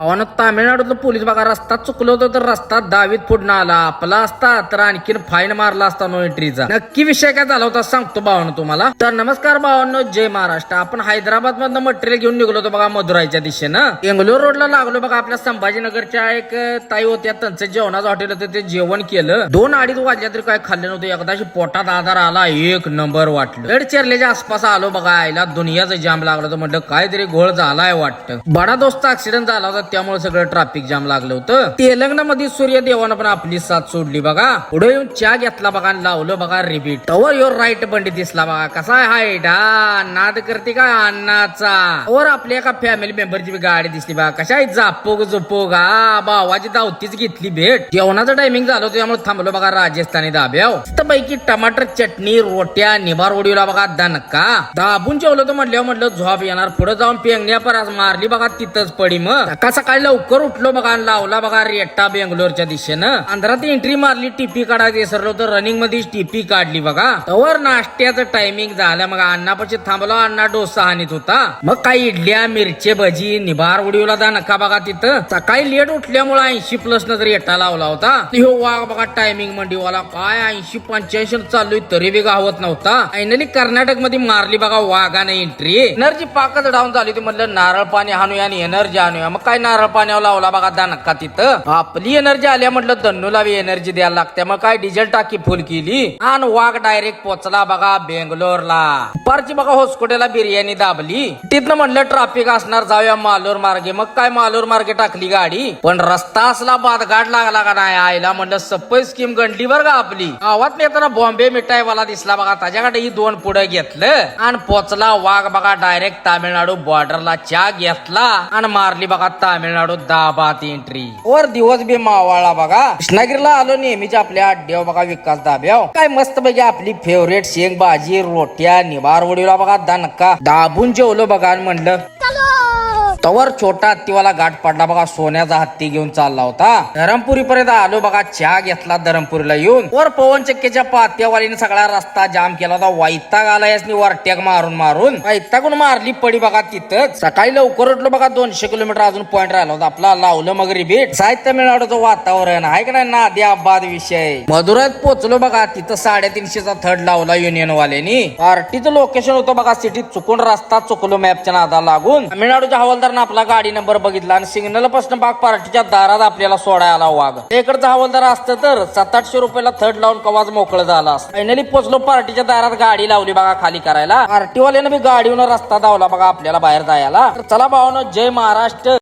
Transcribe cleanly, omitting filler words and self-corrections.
Oven तामिळनाडूतलं police बघा रस्ता चुकलो होतो तर रस्ता दावीत फोडून आला. आपला असता तर आणखीन फाईन मारला असता नो एंट्रीचा. नक्की विषय काय झाला होता सांगतो भावानो तुम्हाला. तर नमस्कार भावांनो, जय महाराष्ट्र. आपण हैदराबाद मधनं मटेरियल घेऊन निघलो होतो बघा मदुराईच्या दिशेनं. बेंगलोर रोडला लागलो बघा. आपल्या संभाजीनगरच्या एक ताई होत्या, त्यांचं जेवणाचं हॉटेल होतं, ते जेवण केलं. 2-2:30 वाजल्या तरी काय खाल्लं नव्हतं. एकदाशी पोटात आधार आला, एक नंबर वाटलं. चेरल्याच्या आसपास आलो बघा. आईला दुनियाचं जाम लागलं होतं. म्हटलं काहीतरी घोळ झालाय वाटतं. बडा दोस्त ऍक्सिडेंट झाला होता, त्यामुळे सगळं ट्रॅफिक जाम लागलं होतं. तेलंगणामध्ये सूर्यदेवानं पण आपली साथ सोडली बघा. पुढे येऊन चहा घेतला बघा आणि लावलं बघा रिपीट. तवर योर राईट बंडी दिसला बघा. कसा आहे हाईट, नाद करते का अन्नाचा. वर आपल्या एका फॅमिली मेंबरची गाडी दिसली बघा. कशा आहे जापोग जोपोग, भावाची दावतीच घेतली भेट. जेवणाचं टायमिंग झालं होतं, त्यामुळे थांबलो बघा राजस्थानी दाब्याव. पैकी टमाटर चटणी, रोट्या, निभार ओढीला बघा दणका. दाबून जेवलं तर म्हटलं झोप येणार. पुढे जाऊन पेंगण्या परत मारली बघा, तिथंच पडी. मग सकाळी लवकर उठलो बघा आणि लावला बघा रेट्टा बेंगलोरच्या दिशेनं. अंधारात एंट्री मारली, टिपी काढायला विसरलो तर रनिंग मध्ये टिपी काढली बघा. तवर नाश्त्याचं टायमिंग झालं. मग अण्णापाशी थांबलो. अण्णा डोसा हानीत होता. मग काही इडल्या, मिरची भजी, निभार उडीवला दणका बघा तिथं. सकाळी लेट उठल्यामुळे 80+ न जरी रेट्टा लावला होता. ह्यो वाघ बघा टायमिंग मंडीवाला काय 80-85 चालू तरी बी गावत नव्हता. फायनली कर्नाटक मध्ये मारली बघा वाघाने एंट्री. एनर्जी पाकच डाऊन झाली. ते म्हटलं नारळ पाणी आणूया आणि एनर्जी आणूया. मग काय नारळ पाण्यावर लावला बघा दणका तिथं. आपली एनर्जी आल्या म्हटलं दन्नूला बी एनर्जी द्यायला लागते. मग काय डिझेल टाकी फुल केली आणि वाघ डायरेक्ट पोचला बघा बेंगलोरला. दुपारची बघा होसकोट्याला बिर्याणी दाबली. तिथनं म्हटलं ट्रॅफिक असणार, जाऊया मालूर मार्गे. मग काय मालूर मार्गे टाकली गाडी. पण रस्ता असला बादगाड लागला का नाही. आईला म्हटलं सप्पई स्कीम गंडली बरं का आपली. गावात येताना बॉम्बे मिठाईवाला दिसला बघा. त्याच्याकडे ही 2 पुढे घेतलं आणि पोचला वाघ बघा डायरेक्ट तामिळनाडू बॉर्डरला. चहा घेतला आणि मारली बघा तामिळनाडू दाबात एंट्री. वर दिवस बी मावाळला बघा. कृष्णागिरीला आलो नेहमीच्या आपल्या अड्ड्याव बघा विकास दाब्याव. काय मस्त पैकी आपली फेवरेट शेंग भाजी, रोट्या, निभार उडीला बघा दणका. दाबून जेवलो बघा आणि म्हणलं तवर छोटा हत्तीवाला गाठ पडला बघा. सोन्याचा हत्ती घेऊन चालला होता. धरमपुरी पर्यंत आलो बघा. चहा घेतला धरमपुरीला येऊन. वर पवन चक्कीच्या पात्यावालीने सगळा रस्ता जाम केला होता. वैताग आला यासनी वरट्याग मारून वैतागून मारली पडी बघा तिथंच. सकाळी लवकर उठलो बघा. 200 किलोमीटर अजून पॉइंट राहिला होता आपला. लावलं मग रिबीट. साहित्य तामिळनाडूचं वातावरण आहे का नाही नाद्या बाद विषय. मधुरात पोहोचलो बघा. तिथं 350चा थर्ड लावला युनियन वाल्यांनी. पार्टीचं लोकेशन होतं बघा सिटीत. चुकून रस्ता चुकलो मॅपच्या नादा लागून. तामिळनाडूच्या हवालदार आपला गाडी नंबर बघितला आणि सिग्नल पासून बाग पार्टीच्या दारात आपल्याला सोडायला आला वाघ. इकडचा हवालदार असतं तर 700-800 रुपयाला थर्ड लावून कवाच मोकळं झाला. फायनली पोचलो पार्टीच्या दारात. गाडी लावली बघा खाली करायला. पार्टीवाल्यानं बी गाडीवर रस्ता धावला बघा आपल्याला बाहेर जायला. तर चला भावानो, जय महाराष्ट्र.